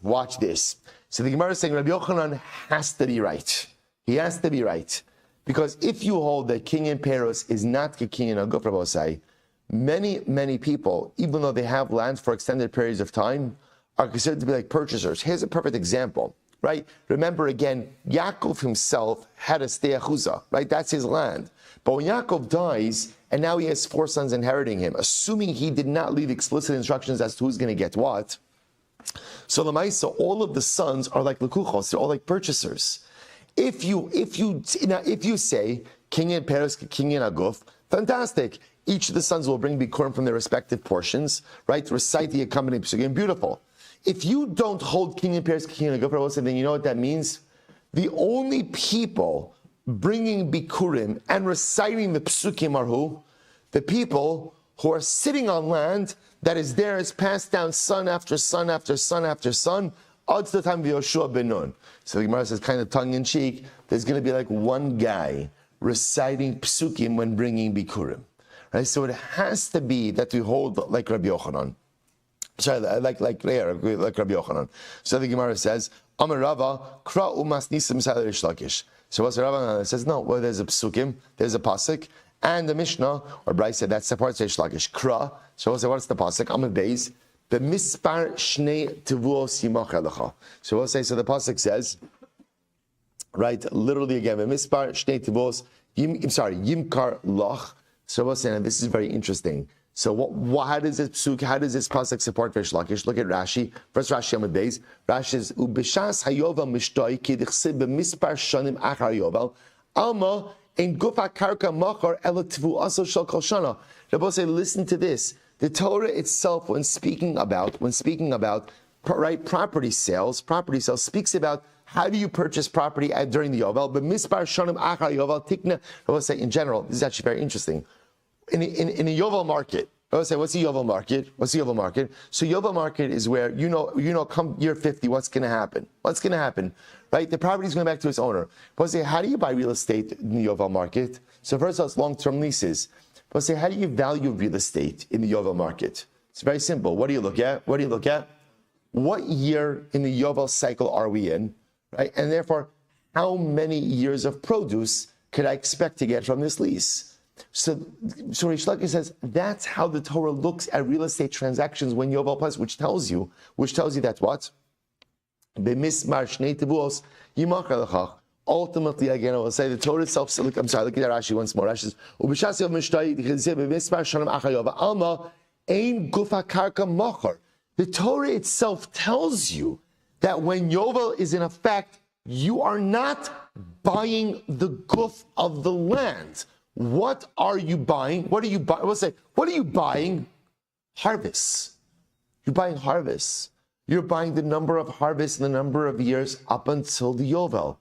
So the Gemara is saying Rabbi Yochanan has to be right. He has to be right. Because if you hold that king in Paris is not king in Aguf, I will say, many people, even though they have land for extended periods of time, are considered to be like purchasers. Here's a perfect example, right? Remember again, Yaakov himself had a stei achuzah, right? That's his land. But when Yaakov dies, and now he has 4 sons inheriting him, assuming he did not leave explicit instructions as to who's going to get what, so Lamaisa, all of the sons are like lekuchos, they're all like purchasers. If you say king in Paris, king in Aguf, fantastic. Each of the sons will bring bikurim from their respective portions, right? Recite the accompanying psukim. Beautiful. If you don't hold king in Paris, king in Aguf, then you know what that means? The only people bringing bikurim and reciting the psukim are who? The people who are sitting on land that is theirs, passed down son after son after son after son, up to the time of Yoshua ben Nun. So the Gemara says, kind of tongue-in-cheek, there's going to be like one guy reciting psukim when bringing bikurim. Right? So it has to be that we hold like Rabbi Yochanan. Sorry, like Rabbi Yochanan. So the Gemara says, Amar Rava, Kra umas nisim salei Rish Lakish. So what's the Rava says? No, well, there's a psukim, there's a pasuk, and the Mishnah, or Bryce said, that supports Rish Lakish. Kra, so what's the pasuk? Amar Beis, b'mispar shnei tevuos yimach elecha. So we'll say, so the pasuk says, right, literally again, b'mispar shnei tevuos, yimkar loch. So we'll say, and this is very interesting. So how does this pasuk support Rish Lakish? Look at Rashi. First Rashi Amud Beis. Rashi says, "Ubishas hayovel mishtoi ki dichsib b'mispar shanim achar yovel alma in gufa karka machar ela tvu aso shel kol shana." Rabbi say, listen to this. The Torah itself, when speaking about property sales, speaks about how do you purchase property during the yovel. But mispar shanim achar yovel tikna. Rabbi say, in general, this is actually very interesting. In a Yovel market, I would say, what's a Yovel market? So Yovel market is where, come year 50, what's going to happen? Right? The property is going back to its owner. I would say, how do you buy real estate in the Yovel market? So first of all, it's long-term leases. I would say, how do you value real estate in the Yovel market? It's very simple. What do you look at? What year in the Yovel cycle are we in? Right? And therefore, how many years of produce could I expect to get from this lease? So Rish Lakish says that's how the Torah looks at real estate transactions when Yovel plus, which tells you that what? Ultimately, again, I will say the Torah itself. Look at that Rashi once more. Rashi says, the Torah itself tells you that when Yovel is in effect, you are not buying the guf of the land. What are you buying? What are you buying? We'll say, what are you buying? Harvests. You're buying harvests. You're buying the number of harvests and the number of years up until the Yovel.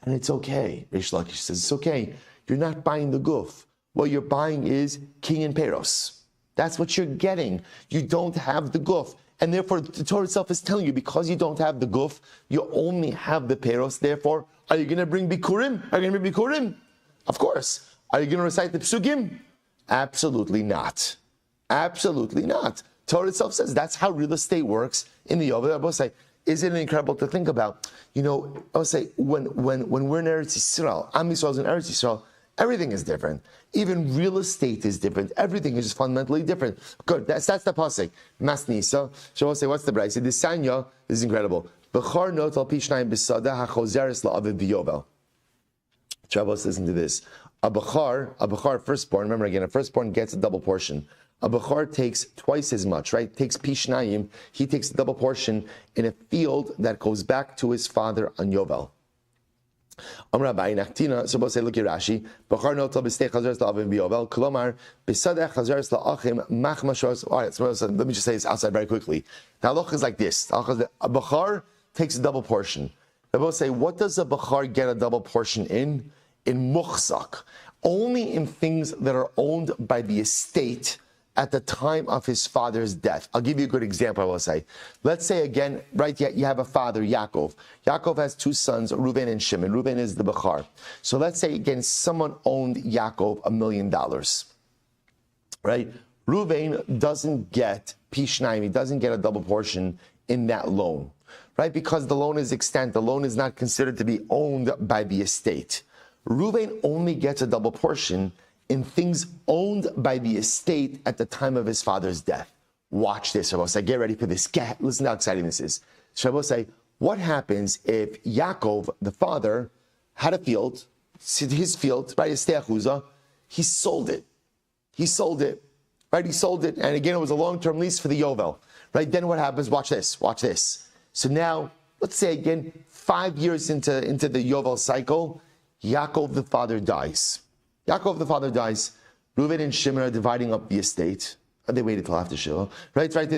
And it's okay. Rish Lakish says it's okay. You're not buying the guf. What you're buying is kinyan peros. That's what you're getting. You don't have the guf. And therefore, the Torah itself is telling you, because you don't have the guf, you only have the peros. Therefore, are you going to bring bikurim? Are you going to bring bikurim? Of course. Are you going to recite the psugim? Absolutely not. Absolutely not. Torah itself says that's how real estate works in the Yovel. I will say, isn't it incredible to think about? I will say, when we're in Eretz Yisrael, Am Yisrael is in Eretz Yisrael, everything is different. Even real estate is different. Everything is just fundamentally different. Good. That's the pasuk. Masnisa. So I'll say, what's the brayse? This Sanya is incredible. Bechar not al pishnayim besada hachozeres la'aviv b'yovel. Shabbos, listen to this. A bechar firstborn. Remember again, a firstborn gets a double portion. A bechar takes twice as much, right? Takes pishnayim. He takes a double portion in a field that goes back to his father on Yovel. Rabbi Nachtina, so both say, look at Rashi. Bechar notel b'stei chazeres la'avim b'yovel. Kolomar b'sadeh chazeres la'achim mach mashos. All right, so let me just say this outside very quickly. The halacha is like this: a bechar takes a double portion. They both say, what does a bechar get a double portion in? In muchzak, only in things that are owned by the estate at the time of his father's death. I'll give you a good example, I will say. Let's say again, right, you have a father, Yaakov. Yaakov has two sons, Reuven and Shimon. Reuven is the bechar. So let's say again, someone owned Yaakov $1 million, right? Reuven doesn't get Pishnaim, he doesn't get a double portion in that loan, right? Because the loan is extant, the loan is not considered to be owned by the estate. Reuven only gets a double portion in things owned by the estate at the time of his father's death. Watch this, Shabbos. Get ready for this. Listen how exciting this is. Shabbos, what happens if Yaakov, the father, had a field, his field, right, his te'achuza, he sold it. Right, he sold it, and again, it was a long-term lease for the Yovel. Right, then what happens? Watch this. So now, let's say again, 5 years into the Yovel cycle, Yaakov the father dies. Reuven and Shimon are dividing up the estate. They waited till after Shiloh, right? They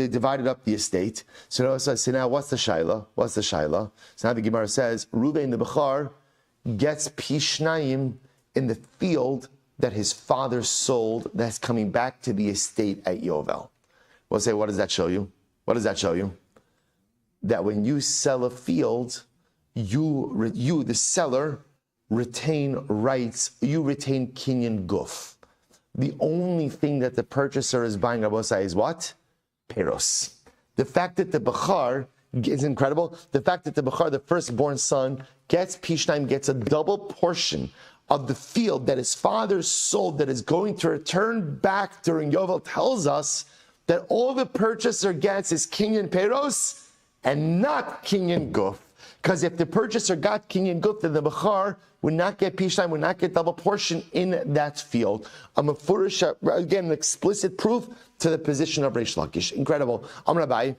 divided up the estate. So now what's the shaila? So now the Gemara says Reuven the bechar gets pishnayim in the field that his father sold. That's coming back to the estate at Yovel. We'll say, what does that show you? That when you sell a field, you the seller, retain rights, you retain kinyan guf. The only thing that the purchaser is buying, Rabosai, is what? Peros. The fact that the bechar is incredible. The fact that the bechar, the firstborn son, gets Pishnaim, gets a double portion of the field that his father sold that is going to return back during Yovel, tells us that all the purchaser gets is kinyan peros and not kinyan guf. Because if the purchaser got kinyan guf, then the bechar would not get pishnaim, would not get double portion in that field. Again, an explicit proof to the position of Reish Lakish. Incredible. Rabbi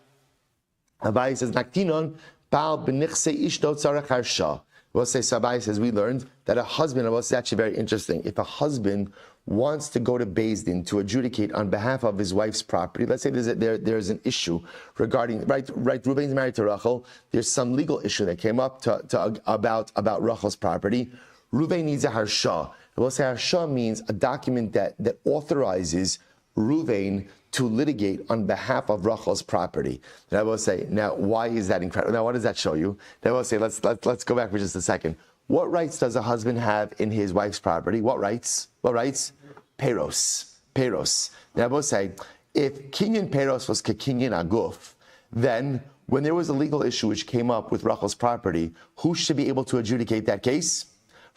says, Naktinon, Baal b'nichse ishto tzarech harsha. We'll say, Sabai says, we learned that a husband, and it's actually very interesting, if a husband wants to go to Beis Din to adjudicate on behalf of his wife's property, let's say there's an issue regarding, right, Reuven's married to Rachel, there's some legal issue that came up about Rachel's property. Reuven needs a harsha. We'll say harsha means a document that authorizes Reuven to litigate on behalf of Rachel's property. And I will say, now, why is that incredible? Now, what does that show you? Then I will say, let's go back for just a second. What rights does a husband have in his wife's property? What rights? Peros. Now I will say, if kinyan peros was kekinyan aguf, then when there was a legal issue which came up with Rachel's property, who should be able to adjudicate that case?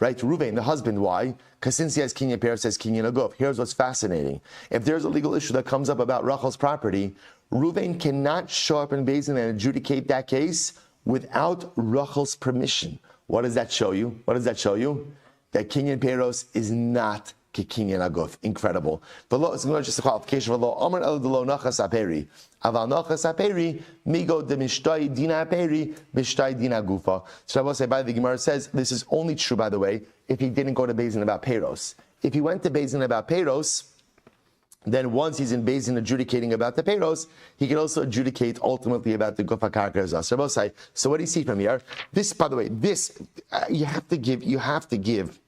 right? Ruvain, the husband, why? Because since he has kinyan peiros, says kinyan aguf. Here's what's fascinating. If there's a legal issue that comes up about Rachel's property, Ruvain cannot show up in Beis Din and adjudicate that case without Rachel's permission. What does that show you? What does that show you? That kinyan peiros is not kinyan aguf. Incredible. It's just a qualification of law. Amar el delo nachas aperi. Aval nachas aperi migo de mishtai dina aperi mishtai dina gufa. So I will say, by the Gemara says this is only true, by the way, if he didn't go to Beis Din about peiros. If he went to Beis Din about peiros, then once he's in Beis Din adjudicating about the peiros, he can also adjudicate ultimately about the gufa karka. So what do you see from here? This, by the way, you have to give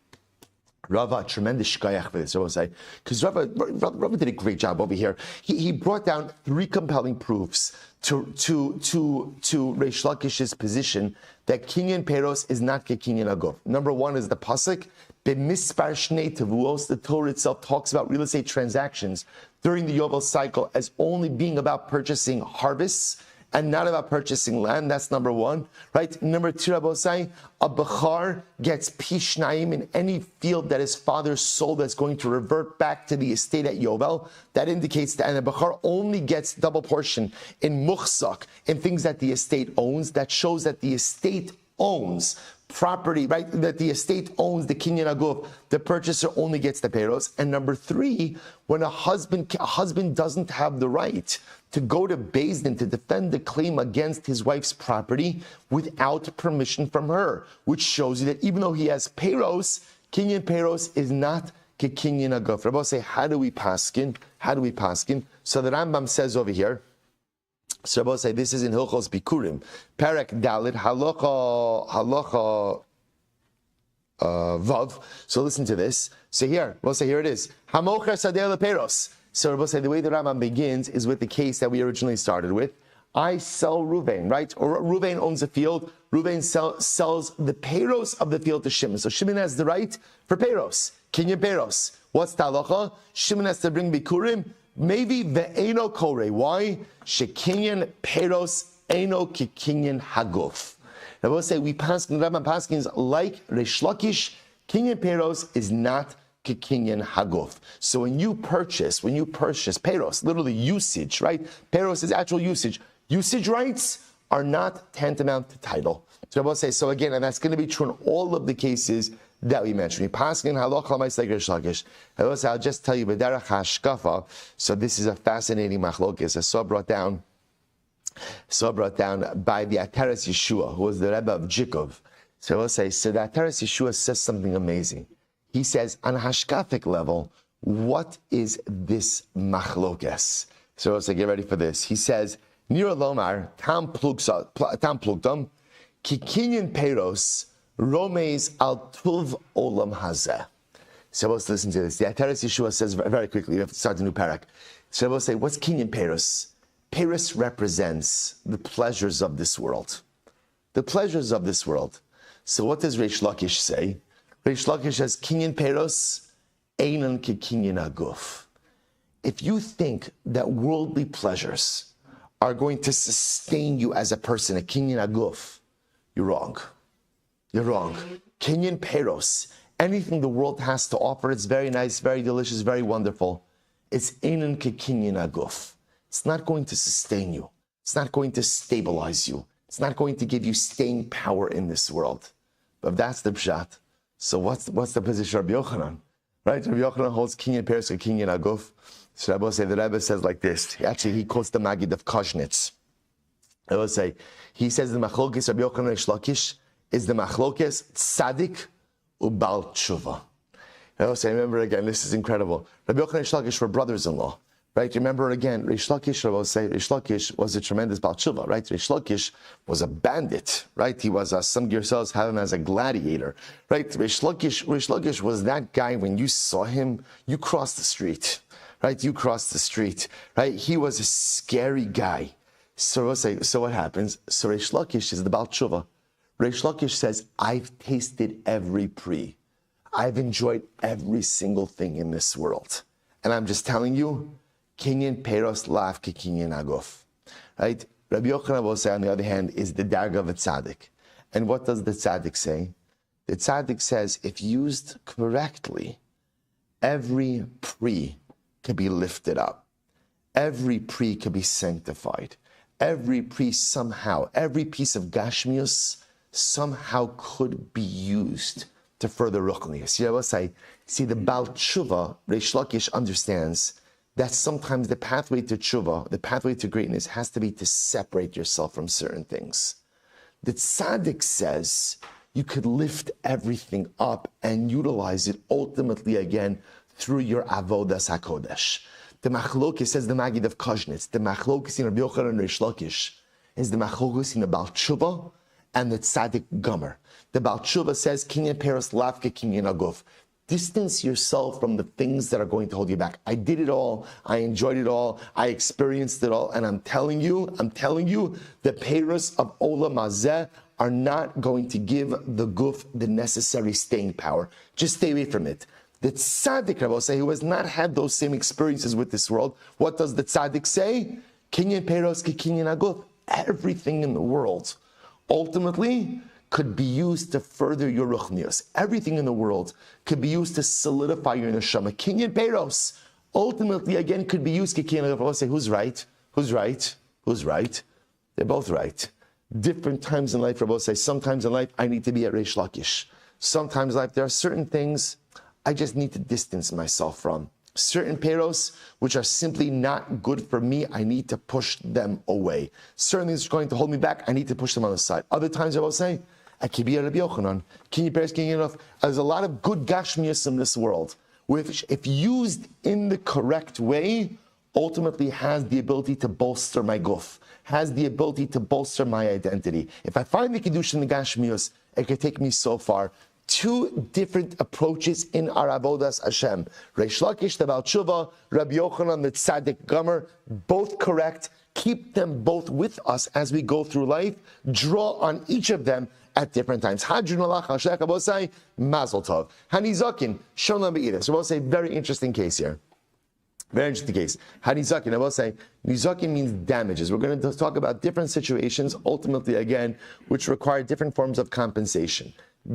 Rava a tremendous shkayach for this, I will say, because Rava did a great job over here. He brought down 3 compelling proofs to Reish Lakish's position that kinyan peiros is not kinyan aguf. Number 1 is the pasuk. B'mispar shnei tevuos, the Torah itself talks about real estate transactions during the Yovel cycle as only being about purchasing harvests and not about purchasing land. That's number 1, right? Number 2, Rabbosai, a bechar gets pishnaim in any field that his father sold that's going to revert back to the estate at Yovel. That indicates that, and a bechar only gets double portion in muchzak, in things that the estate owns. That shows that the estate owns property, right? That the estate owns the kinyan aguf. The purchaser only gets the peiros. And number 3, when a husband doesn't have the right to go to Beis Din to defend the claim against his wife's property without permission from her, which shows you that even though he has peiros, kinyan peiros is not kinyan aguf. Rabbi say, how do we paskin? So the Rambam says over here. So Rabbi say this is in Hilchos Bikurim, Perek Dalit Halacha Vav. So listen to this. So here, we'll say here it is. Hamocher Sadeh LePeiros. So Rabbi say the way the Rambam begins is with the case that we originally started with. I sell Ruvain, right? Or Ruvain owns a field. Ruvain sells the peiros of the field to Shimon. So Shimon has the right for peiros, kinyan peiros. What's the halacha? Shimon has to bring Bikurim. Maybe ve'eno kore. Why? Shekinyan peiros eno kikinyan haguf. I will say we paskin, Rambam paskins like Reish Lakish. Kinyan peiros is not kikinyan haguf. So when you purchase peiros, literally usage, right? Peiros is actual usage. Usage rights are not tantamount to title. So I will say, so again, and that's going to be true in all of the cases that we mentioned. We paskin halacha l'maisa like Reish Lakish. I'll just tell you, b'derech hashkafa. So this is a fascinating machlokes. I saw brought down by the Ataras Yeshua, who was the Rebbe of Jikov. So I will say, so the Ataras Yeshua says something amazing. He says, on a hashkafic level, what is this machlokes? So I will say, get ready for this. He says, Nira Lomar, tam plugdam, ki kinyan peiros, Romeis al tuv olam hazeh. So let's listen to this. The Ataras Yeshua says very quickly, we have to start the new parak. So we'll say, what's kinyan peiros? Peiros represents the pleasures of this world. The pleasures of this world. So what does Reish Lakish say? Reish Lakish says, kinyan peiros, einan ki kinyan aguf. If you think that worldly pleasures are going to sustain you as a person, a kinyan aguf, you're wrong. You're wrong. Kinyan peiros, anything the world has to offer, it's very nice, very delicious, very wonderful. It's einan ki kinyan aguf. It's not going to sustain you. It's not going to stabilize you. It's not going to give you staying power in this world. But if that's the pshat, so what's the position of Rabbi Yochanan? Right? Rabbi Yochanan holds kinyan peiros or kinyan aguf. So Rabbi say, the Rebbe says like this. Actually, he quotes the Magid of Kozhnitz. I will say, he says the machlokes Rabbi Yochanan Reish Lakish is the machlokes tzadik ubal tshuva. I will say, remember again, this is incredible. Rabbi Yochanan and Reish Lakish were brothers-in-law. Right? Remember again, Reish Lakish, I will say, Reish Lakish was a tremendous Baal Tshuva, right? Reish Lakish was a bandit, right? He was, some yourselves have him as a gladiator, right? Reish Lakish was that guy, when you saw him, you crossed the street, right? You crossed the street, right? He was a scary guy. So we'll say, so what happens? So Reish Lakish is the Baal Tshuva. Reish Lakish says, I've tasted every pri. I've enjoyed every single thing in this world. And I'm just telling you, kinyan peiros lav ki kinyan aguf. Right? Rabbi Yochanan will say, on the other hand, is the darga of a tzaddik. And what does the tzaddik say? The tzaddik says, if used correctly, every pri can be lifted up. Every pri can be sanctified. Every pri somehow, every piece of gashmius somehow could be used to further ruchnius. See, the Baal Tshuva, Reish Lakish understands that sometimes the pathway to tshuva, the pathway to greatness, has to be to separate yourself from certain things. The tzaddik says you could lift everything up and utilize it ultimately again through your avodas hakodesh. The machlokes, says the Maggid of Kozhnitz, the machlokes in Rabbi Yochanan and Reish Lakish is the machlokes in the Baal Tshuva and the tzaddik gomer. The Baal Tshuva says, kinyan peros lavke kinyan aguf. Distance yourself from the things that are going to hold you back. I did it all. I enjoyed it all. I experienced it all. And I'm telling you, the peros of Olam Hazeh are not going to give the guf the necessary staying power. Just stay away from it. The tzaddik, Rabbi say, who has not had those same experiences with this world, what does the tzaddik say? Kinyan peros ki kinyan aguf. Everything in the world, ultimately, could be used to further your ruchnius. Everything in the world could be used to solidify your neshama. Kinyan peros, ultimately, again, could be used. I'll say, who's right? Who's right? Who's right? They're both right. Different times in life, Rabbi say, sometimes in life, I need to be at Reish Lakish. Sometimes in life, there are certain things I just need to distance myself from. Certain peros, which are simply not good for me, I need to push them away. Certain things are going to hold me back, I need to push them on the side. Other times I will say, there's a lot of good gashmias in this world, which if used in the correct way, ultimately has the ability to bolster my guf, has the ability to bolster my identity. If I find the kiddush in the gashmias, it could take me so far. Two different approaches in our avodas Hashem. Reish Lakish, the Baal Tshuva, Rabbi Yochanan, the tzaddik gomer, both correct. Keep them both with us as we go through life. Draw on each of them at different times. Hadrun alach hashek abosai mazel tov. Hanizakin shalom be'idus. So we'll say very interesting case here. Very interesting case. Hanizakin, I will say, nizakin means damages. We're going to talk about different situations, ultimately again, which require different forms of compensation.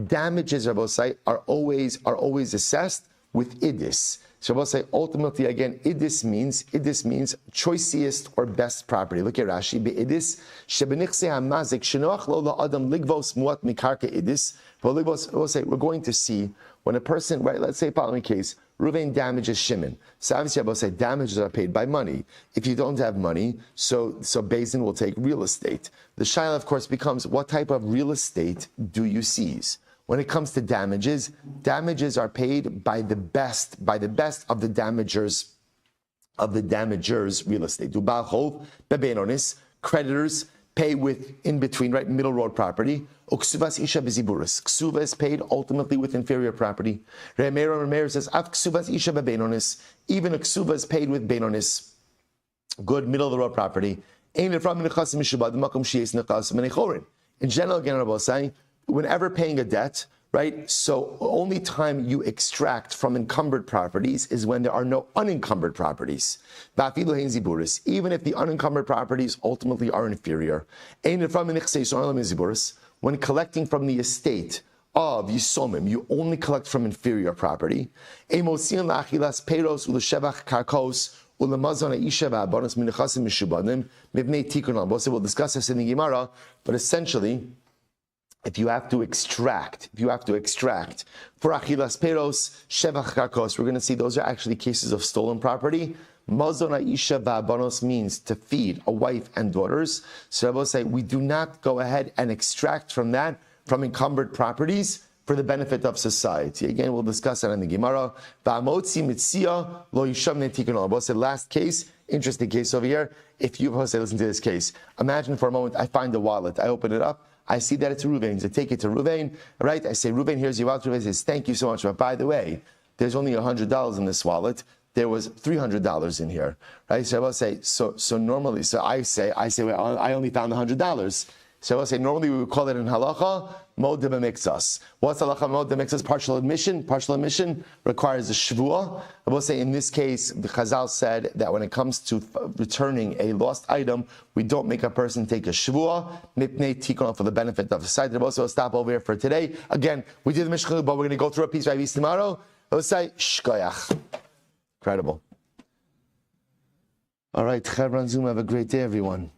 Damages, Rabbi say, are always assessed with idis. So Rabbi say, ultimately, again, idis means choicest or best property. Look at Rashi. Be'idis shebenichse hamazik shenoach lo la'adam ligvos muat mikarka idis. We'll say we're going to see when a person, right? Let's say following case. Reuven damages Shimon. So obviously, I will say damages are paid by money. If you don't have money, so Beis Din will take real estate. The shaila, of course, becomes what type of real estate do you seize? When it comes to damages are paid by the best of the damagers real estate. Dubal chov bebeinonis, creditors pay with in between, right, middle road property. Uksuvas isha beziburis. Ksuva is paid ultimately with inferior property. Remeir says, Av ksuvas isha bebeinonis. Even a ksuva is paid with beinonis. Good middle of the road property. In general, again, Rabbi saying, whenever paying a debt, right? So only time you extract from encumbered properties is when there are no unencumbered properties. Even if the unencumbered properties ultimately are inferior. When collecting from the estate of Yisomim, you only collect from inferior property. We'll discuss this in the Gemara, but essentially, if you have to extract for achilas peros, shevach karkos, we're going to see those are actually cases of stolen property. Mazon ha'isha va'abanos means to feed a wife and daughters. So I will say we do not go ahead and extract from that, from encumbered properties, for the benefit of society. Again, we'll discuss that in the Gemara. Va'amotzi mitzia lo yisham netikun. I will say last case, interesting case over here. If you will say, listen to this case. Imagine for a moment I find a wallet, I open it up. I see that it's Reuven's. I take it to Reuven, right? I say, Reuven, here's your wallet. Reuven says, thank you so much. But by the way, there's only $100 in this wallet. There was $300 in here, right? So I will say, so normally, I say, well, I only found $100. So I'll say normally we would call it in halacha mod b'mikzas. What's halacha mod b'mikzas? Partial admission. Partial admission requires a shvuah. I will say in this case, the Chazal said that when it comes to returning a lost item, we don't make a person take a shvuah, mipnei tikon, for the benefit of society. We'll also stop over here for today. Again, we did the Mishnah, but we're going to go through a piece by piece tomorrow. We'll say shkoyach. Incredible. All right, Chevron Zoom, have a great day, everyone.